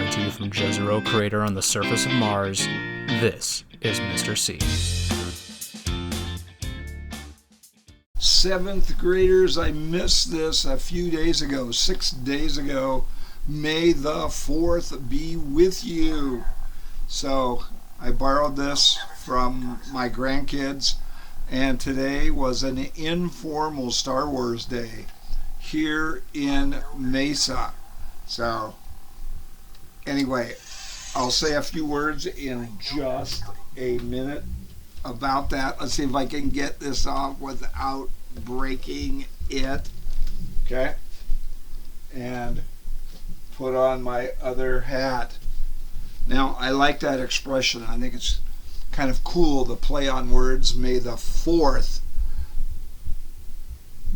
coming to you from Jezero crater on the surface of Mars. This is Mr. C. Seventh graders, I missed this a few days ago, 6 days ago. May the 4th be with you. So I borrowed this from my grandkids, and today was an informal Star Wars day here in Mesa. So anyway, I'll say a few words in just a minute about that. Let's see if I can get this off without breaking it. Okay? And put on my other hat. Now, I like that expression. I think it's kind of cool, the play on words. May the 4th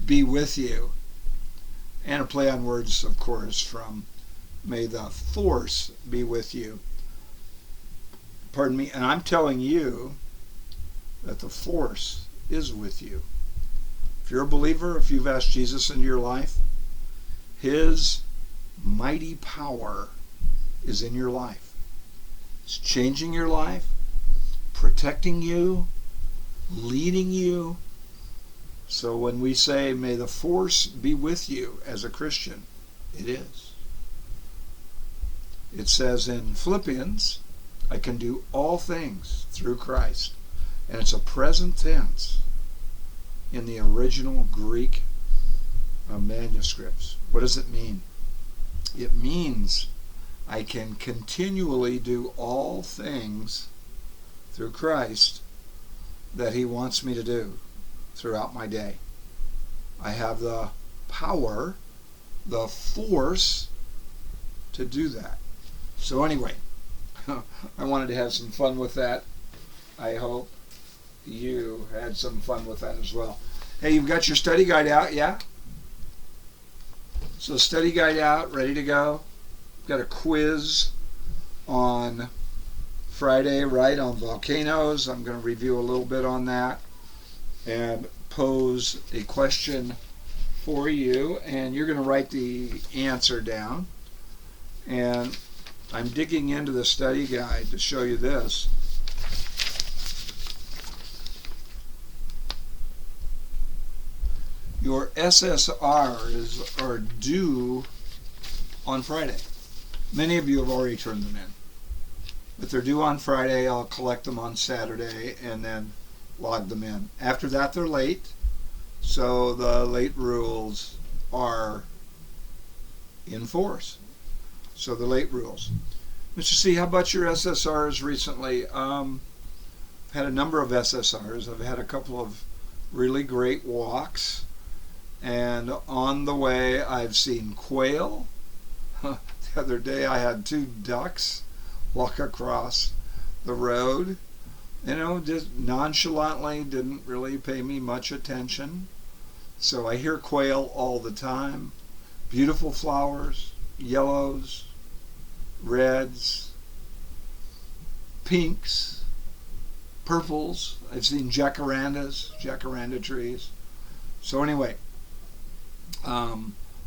be with you. And a play on words, of course, from may the force be with you. Pardon me. And I'm telling you that the force is with you. If you're a believer, if you've asked Jesus into your life, His mighty power is in your life. It's changing your life, protecting you, leading you. So when we say, may the force be with you as a Christian, it is. It says in Philippians, I can do all things through Christ. And it's a present tense in the original Greek manuscripts. What does it mean? It means I can continually do all things through Christ that He wants me to do throughout my day. I have the power, the force to do that. So anyway, I wanted to have some fun with that. I hope you had some fun with that as well. Hey, you've got your study guide out, yeah? So study guide out, ready to go. Got a quiz on Friday, right, on volcanoes. I'm going to review a little bit on that and pose a question for you, and you're going to write the answer down. And I'm digging into the study guide to show you this. Your SSRs are due on Friday. Many of you have already turned them in. But they're due on Friday. I'll collect them on Saturday and then log them in. After that, they're late. So the late rules are in force. So the late rules. Mr. C, how about your SSRs recently? I've had a number of SSRs. I've had a couple of really great walks. And on the way, I've seen quail. The other day, I had 2 ducks walk across the road. You know, just nonchalantly, didn't really pay me much attention. So I hear quail all the time. Beautiful flowers, yellows, reds, pinks, purples. I've seen jacaranda trees. So anyway,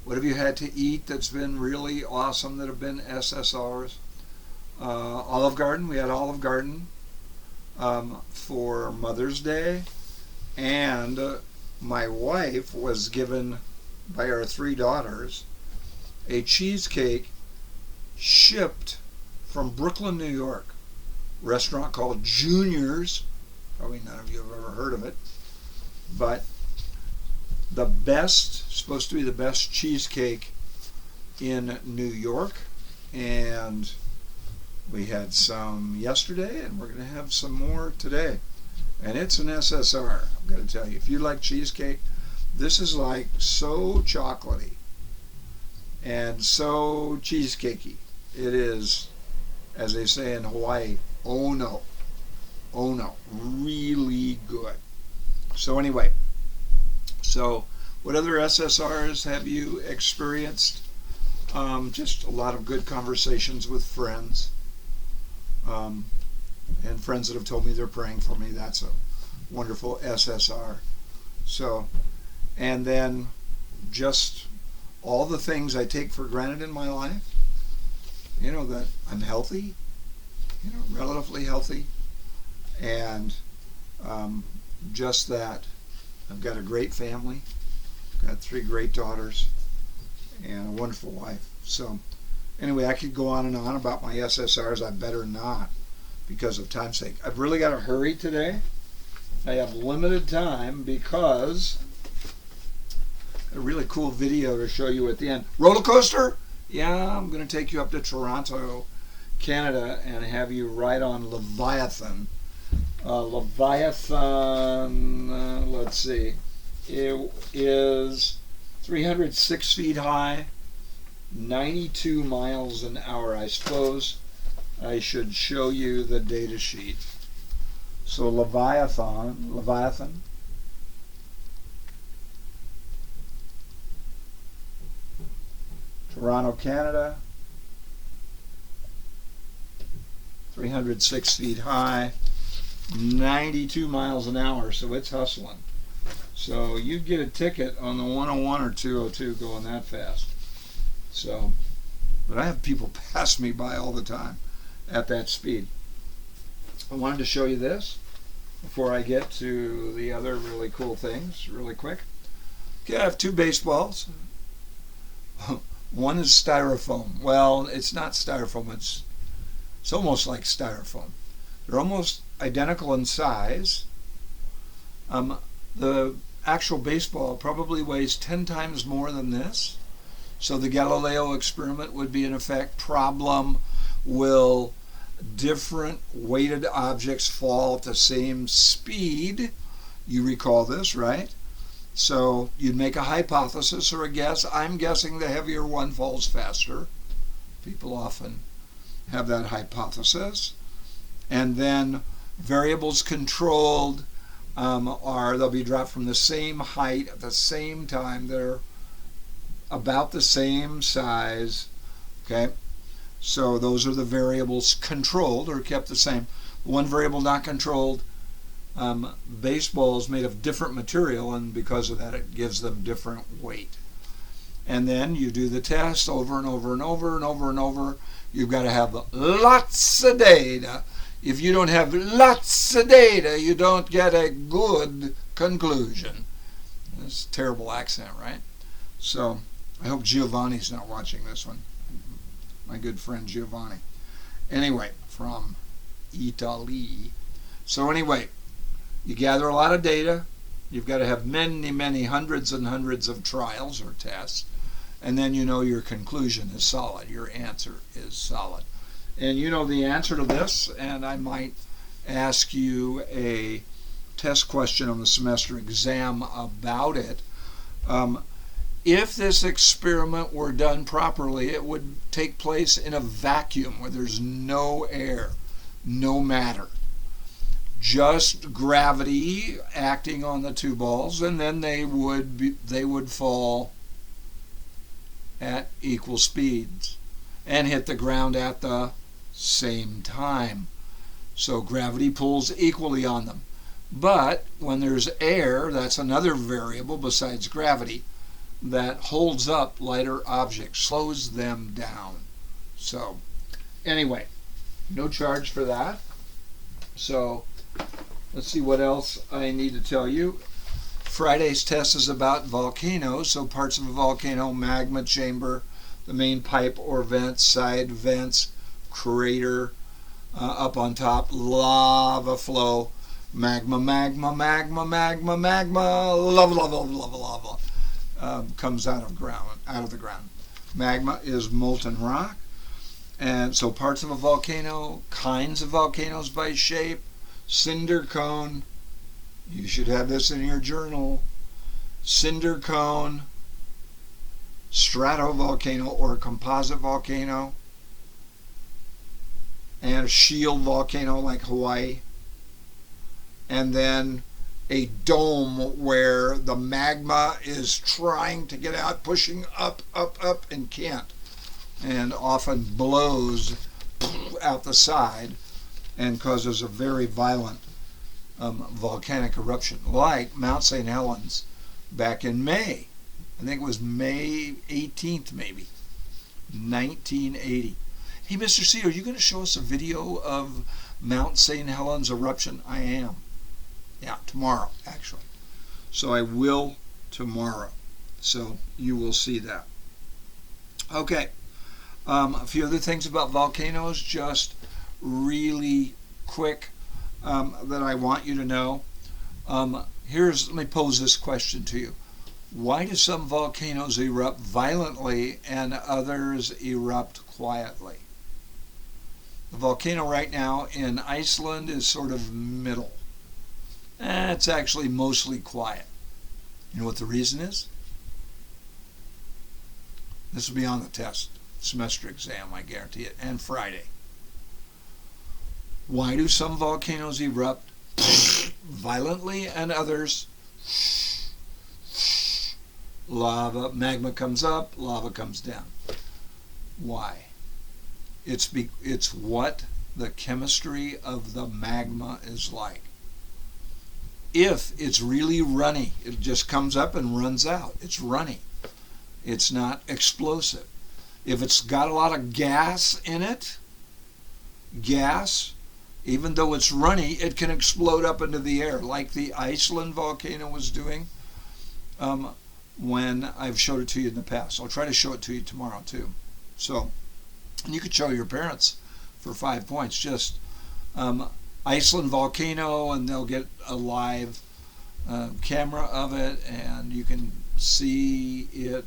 what have you had to eat that's been really awesome that have been SSRs? Olive Garden. We had Olive Garden for Mother's Day. And my wife was given by our 3 daughters a cheesecake shipped from Brooklyn, New York. A restaurant called Junior's. Probably none of you have ever heard of it. But the best, supposed to be the best cheesecake in New York, and we had some yesterday, and we're going to have some more today. And it's an SSR, I'm going to tell you. If you like cheesecake, this is like so chocolatey and so cheesecakey. It is, as they say in Hawaii, oh no, really good. So anyway, so what other SSRs have you experienced? Just a lot of good conversations with friends. And friends that have told me they're praying for me. That's a wonderful SSR. So, and then just all the things I take for granted in my life. that I'm healthy, relatively healthy, and just that I've got a great family, got 3 great daughters, and a wonderful wife. So anyway, I could go on and on about my SSRs. I better not because of time's sake. I've really got to hurry today. I have limited time because a really cool video to show you at the end. Roller coaster? Yeah, I'm going to take you up to Toronto, Canada, and have you ride on Leviathan. Leviathan, let's see, it is 306 feet high, 92 miles an hour. I suppose I should show you the data sheet. So Leviathan, Toronto, Canada, 306 feet high, 92 miles an hour, so it's hustling. So you'd get a ticket on the 101 or 202 going that fast. So, but I have people pass me by all the time at that speed. I wanted to show you this before I get to the other really cool things really quick. Okay, I have 2 baseballs. One is styrofoam. Well, it's not styrofoam, it's almost like styrofoam. They're almost identical in size. The actual baseball probably weighs 10 times more than this. So the Galileo experiment would be in effect. Problem: will different weighted objects fall at the same speed? You recall this, right? So you'd make a hypothesis or a guess. I'm guessing the heavier one falls faster. People often have that hypothesis. And then variables controlled they'll be dropped from the same height at the same time. They're about the same size. Okay, so those are the variables controlled or kept the same. One variable not controlled, baseballs made of different material, and because of that it gives them different weight. And then you do the test over and over and over and over and over. You've got to have lots of data. If you don't have lots of data, you don't get a good conclusion. That's a terrible accent, right? So I hope Giovanni's not watching this one. My good friend Giovanni. Anyway, from Italy. So anyway, you gather a lot of data. You've got to have many, many hundreds and hundreds of trials or tests. And then your conclusion is solid. Your answer is solid. And you know the answer to this, and I might ask you a test question on the semester exam about it. If this experiment were done properly, it would take place in a vacuum where there's no air, no matter. Just gravity acting on the 2 balls, and then they would fall at equal speeds and hit the ground at the same time. So gravity pulls equally on them. But when there's air, that's another variable besides gravity that holds up lighter objects, slows them down. So anyway, no charge for that. So let's see what else I need to tell you. Friday's test is about volcanoes, so parts of a volcano: magma chamber, the main pipe or vents, side vents, crater, up on top, lava flow, magma, lava, lava, comes out of the ground. Magma is molten rock. And so parts of a volcano, kinds of volcanoes by shape: cinder cone. You should have this in your journal. Cinder cone, stratovolcano or composite volcano, and a shield volcano like Hawaii. And then a dome where the magma is trying to get out, pushing up, and can't, and often blows out the side and causes a very violent volcanic eruption, like Mount St. Helens back in May. I think it was May 18th, maybe, 1980. Hey, Mr. C, are you going to show us a video of Mount St. Helens eruption? I am. Yeah, tomorrow, actually. So I will tomorrow. So you will see that. Okay. A few other things about volcanoes, just really quick, that I want you to know. Let me pose this question to you. Why do some volcanoes erupt violently and others erupt quietly? The volcano right now in Iceland is sort of middle. It's actually mostly quiet. You know what the reason is? This will be on the test, semester exam, I guarantee it, and Friday. Why do some volcanoes erupt violently and others magma comes up, lava comes down? Why? It's what the chemistry of the magma is like. If it's really runny, it just comes up and runs out. It's runny. It's not explosive. If it's got a lot of gas in it, even though it's runny, it can explode up into the air, like the Iceland volcano was doing when I've showed it to you in the past. I'll try to show it to you tomorrow too. So, and you could show your parents for 5 points. Just Iceland volcano, and they'll get a live camera of it, and you can see it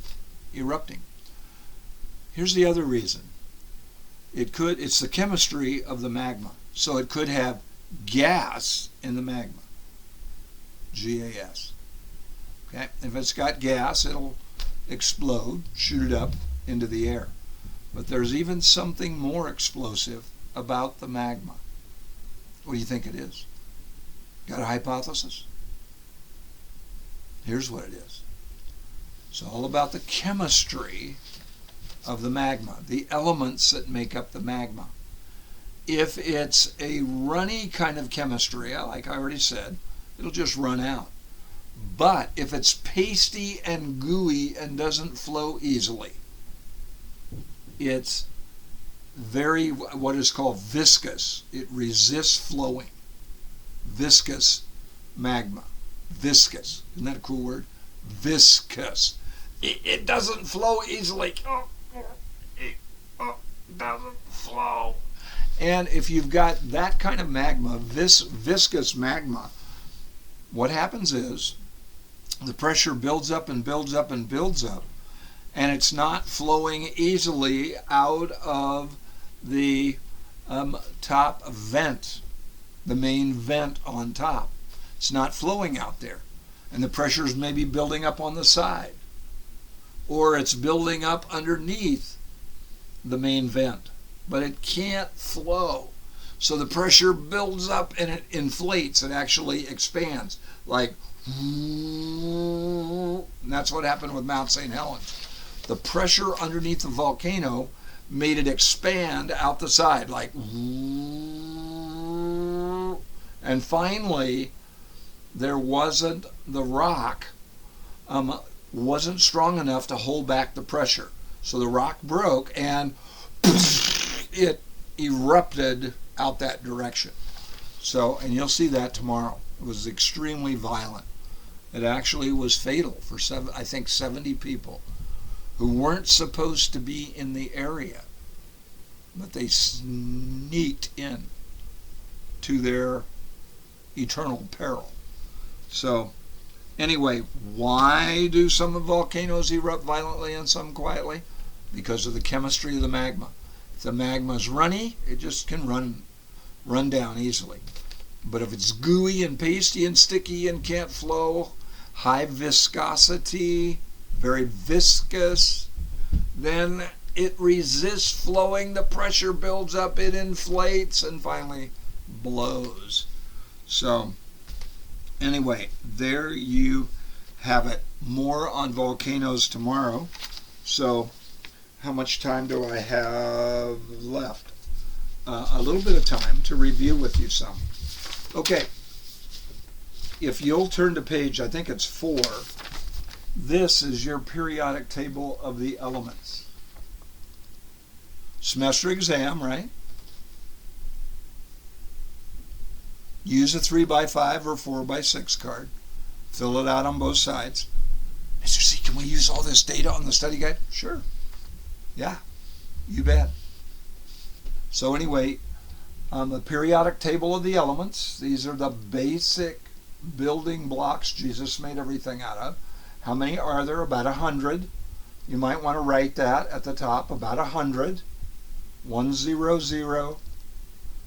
erupting. Here's the other reason. It's the chemistry of the magma. So it could have gas in the magma. Gas. Okay? If it's got gas, it'll explode, shoot it up into the air. But there's even something more explosive about the magma. What do you think it is? Got a hypothesis? Here's what it is. It's all about the chemistry of the magma, the elements that make up the magma. If it's a runny kind of chemistry, like I already said, it'll just run out. But if it's pasty and gooey and doesn't flow easily, it's very, what is called viscous. It resists flowing. Viscous magma. Viscous. Isn't that a cool word? Viscous. It doesn't flow easily. It doesn't flow. And if you've got that kind of magma, viscous magma, what happens is the pressure builds up and builds up and builds up, and it's not flowing easily out of the top vent, the main vent on top. It's not flowing out there, and the pressure is maybe building up on the side, or it's building up underneath the main vent, but it can't flow. So the pressure builds up and it inflates. It actually expands, like, and that's what happened with Mount St. Helens. The pressure underneath the volcano made it expand out the side, like, and finally the rock wasn't strong enough to hold back the pressure. So the rock broke and it erupted out that direction. So, and you'll see that tomorrow. It was extremely violent. It actually was fatal for 70 people who weren't supposed to be in the area, but they sneaked in to their eternal peril. So, anyway, why do some volcanoes erupt violently and some quietly? Because of the chemistry of the magma. If the magma is runny, it just can run down easily. But if it's gooey and pasty and sticky and can't flow, high viscosity, very viscous, then it resists flowing, the pressure builds up, it inflates, and finally blows. So, anyway, there you have it. More on volcanoes tomorrow. So, how much time do I have left? A little bit of time to review with you some. Okay, if you'll turn to page, I think it's 4, this is your periodic table of the elements. Semester exam, right? Use a 3x5 or 4x6 card. Fill it out on both sides. Mr. C, can we use all this data on the study guide? Sure. Yeah, you bet. So anyway, on the periodic table of the elements, these are the basic building blocks Jesus made everything out of. How many are there? About 100. You might want to write that at the top, about 100. 100.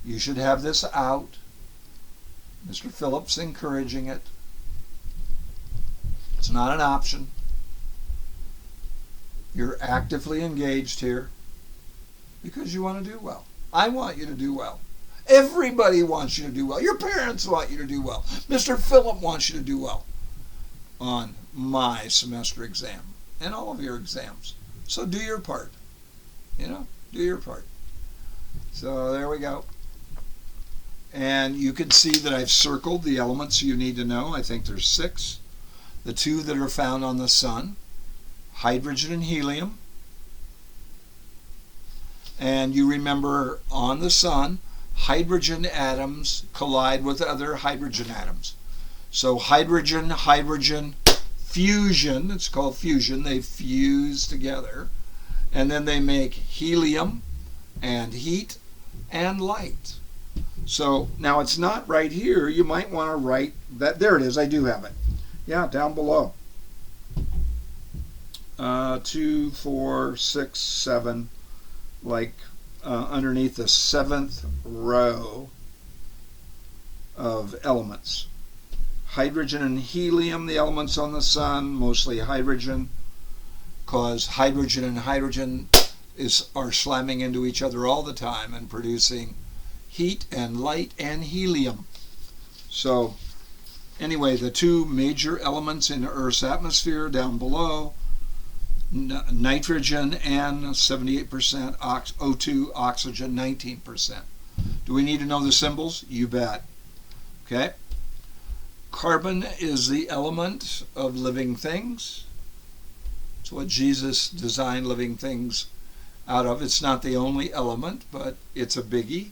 You should have this out. Mr. Phillips encouraging it. It's not an option. You're actively engaged here because you want to do well. I want you to do well. Everybody wants you to do well. Your parents want you to do well. Mr. Phillip wants you to do well on my semester exam and all of your exams. So do your part. Do your part. So there we go. And you can see that I've circled the elements you need to know. I think there's 6. The 2 that are found on the sun, hydrogen and helium. And you remember on the sun, hydrogen atoms collide with other hydrogen atoms. So hydrogen fusion, it's called fusion, they fuse together. And then they make helium and heat and light. So now it's not right here. You might want to write that. There it is. I do have it. Yeah, down below. 2, 4, 6, 7, like underneath the 7th row of elements. Hydrogen and helium, the elements on the sun, mostly hydrogen, because hydrogen and hydrogen are slamming into each other all the time and producing heat and light and helium. So anyway, the 2 major elements in Earth's atmosphere down below, nitrogen and 78%, O2, oxygen 19%. Do we need to know the symbols? You bet. Okay. Carbon is the element of living things. It's what Jesus designed living things out of. It's not the only element, but it's a biggie.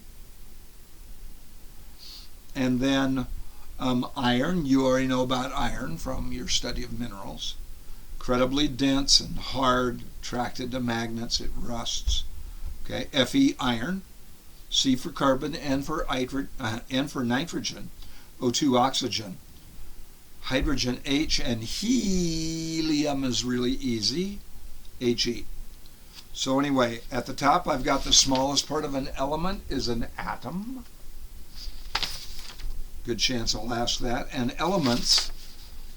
And then iron, you already know about iron from your study of minerals. Incredibly dense and hard, attracted to magnets, it rusts. Okay, Fe, iron. C for carbon, N for nitrogen, O2, oxygen. Hydrogen, H, and helium is really easy, He. So anyway, at the top I've got the smallest part of an element is an atom. Good chance I'll ask that. And elements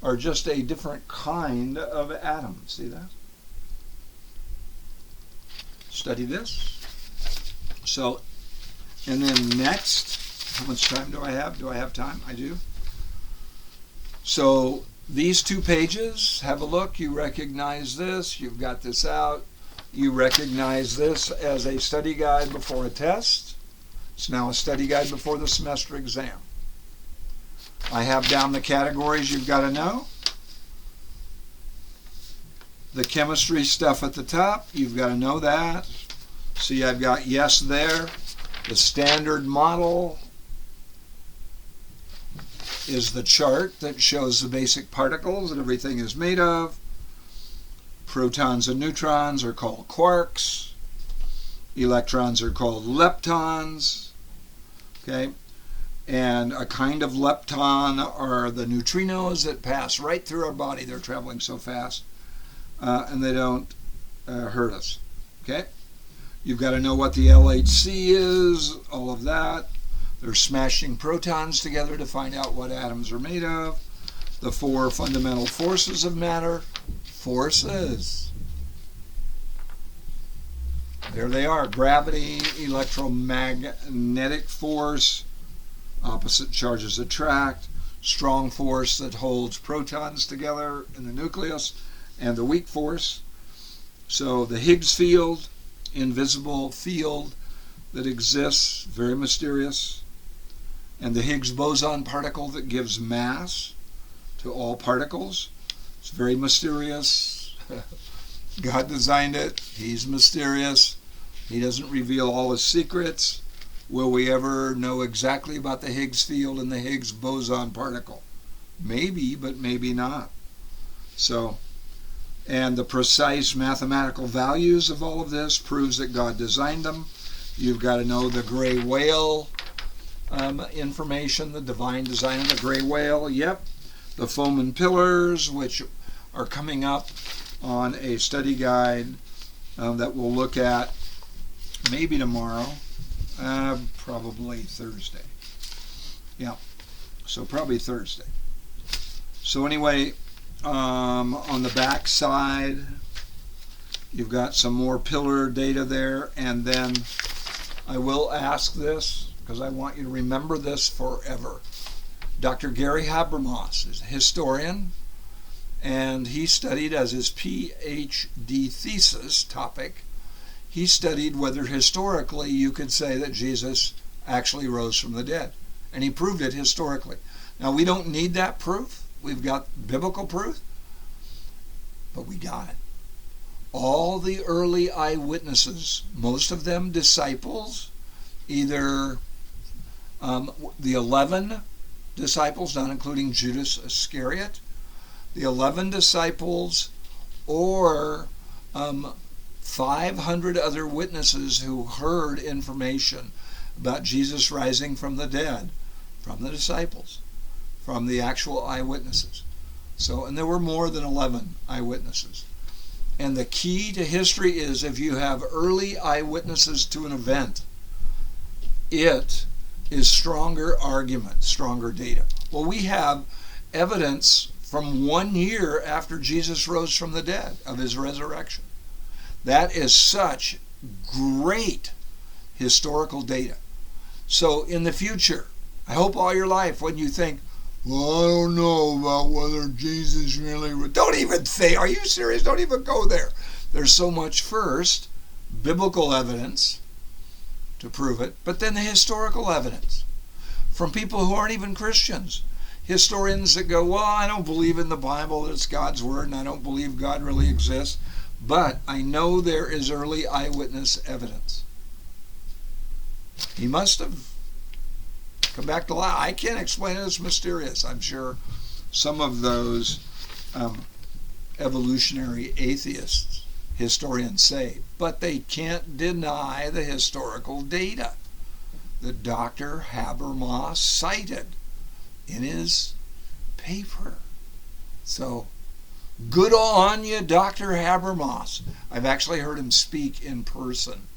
are just a different kind of atom. See that? Study this. So, and then next, how much time do I have? Do I have time? I do. So these 2 pages, have a look. You recognize this. You've got this out. You recognize this as a study guide before a test. It's now a study guide before the semester exam. I have down the categories you've got to know. The chemistry stuff at the top, you've got to know that. See, I've got yes there. The standard model is the chart that shows the basic particles that everything is made of. Protons and neutrons are called quarks. Electrons are called leptons. Okay? And a kind of lepton are the neutrinos that pass right through our body. They're traveling so fast, and they don't hurt us. Okay? You've got to know what the LHC is, all of that. They're smashing protons together to find out what atoms are made of. The 4 fundamental forces of matter. Forces. There they are. Gravity, electromagnetic force, opposite charges attract, strong force that holds protons together in the nucleus, and the weak force. So the Higgs field, invisible field that exists, very mysterious, and the Higgs boson particle that gives mass to all particles. It's very mysterious. God designed it. He's mysterious. He doesn't reveal all his secrets. Will we ever know exactly about the Higgs field and the Higgs boson particle? Maybe, but maybe not. So, and the precise mathematical values of all of this proves that God designed them. You've got to know the gray whale information, the divine design of the gray whale. Yep. The foam and pillars, which are coming up on a study guide that we'll look at maybe tomorrow, probably Thursday. Yeah, so probably Thursday. So anyway, on the back side, you've got some more pillar data there, and then I will ask this because I want you to remember this forever. Dr. Gary Habermas is a historian, and he studied as his PhD thesis topic, he studied whether historically you could say that Jesus actually rose from the dead. And he proved it historically. Now, we don't need that proof. We've got biblical proof, but we got it. All the early eyewitnesses, most of them disciples, either the 11 disciples, not including Judas Iscariot, the 11 disciples, or 500 other witnesses who heard information about Jesus rising from the dead, from the disciples, from the actual eyewitnesses. So, and there were more than 11 eyewitnesses. And the key to history is if you have early eyewitnesses to an event, it is stronger argument, stronger data. Well, we have evidence from 1 year after Jesus rose from the dead of his resurrection. That is such great historical data. So in the future, I hope all your life when you think, well, I don't know about whether Jesus really... Don't even think. Are you serious? Don't even go there. There's so much first, biblical evidence to prove it, but then the historical evidence from people who aren't even Christians. Historians that go, well, I don't believe in the Bible, that it's God's word, and I don't believe God really exists, but I know there is early eyewitness evidence. He must have come back to life. I can't explain it. It's mysterious. I'm sure some of those evolutionary atheists, historians say, but they can't deny the historical data that Dr. Habermas cited in his paper. So, good on you, Dr. Habermas. I've actually heard him speak in person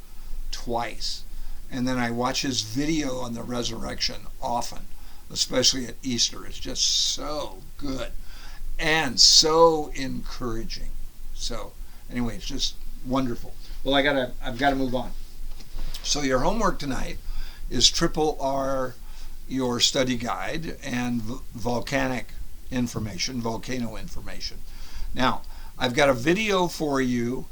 twice. And then I watch his video on the resurrection often, especially at Easter. It's just so good and so encouraging. So anyway, it's just wonderful. Well, I've got to move on. So your homework tonight is R, your study guide, and volcano information. Now, I've got a video for you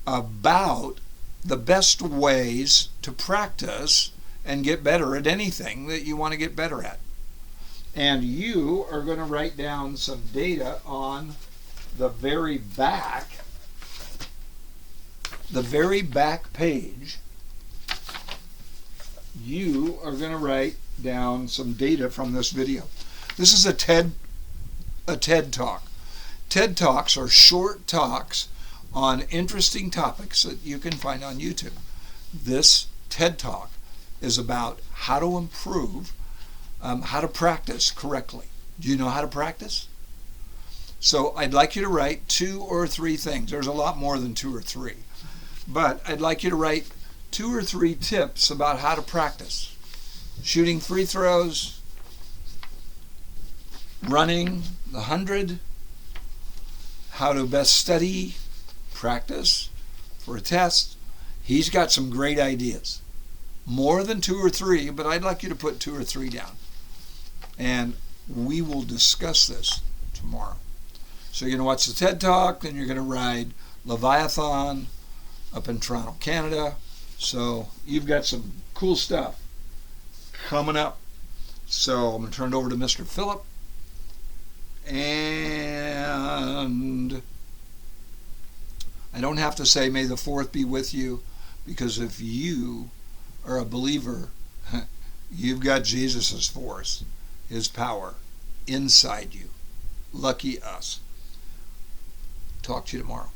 about the best ways to practice and get better at anything that you want to get better at. And you are going to write down some data on the very back page. You are going to write down some data from this video. This is a TED Talk. TED Talks are short talks on interesting topics that you can find on YouTube. This TED Talk is about how to improve, how to practice correctly. Do you know how to practice? So I'd like you to write 2 or 3 things. There's a lot more than 2 or 3. But I'd like you to write 2 or 3 tips about how to practice. Shooting free throws, running the 100, how to best study, practice for a test. He's got some great ideas. More than 2 or 3, but I'd like you to put 2 or 3 down. And we will discuss this tomorrow. So you're going to watch the TED Talk, then you're going to ride Leviathan up in Toronto, Canada. So you've got some cool stuff coming up. So I'm going to turn it over to Mr. Phillip. And I don't have to say may the 4th be with you, Because if you are a believer, you've got Jesus' force, his power inside you. Lucky us. Talk to you tomorrow.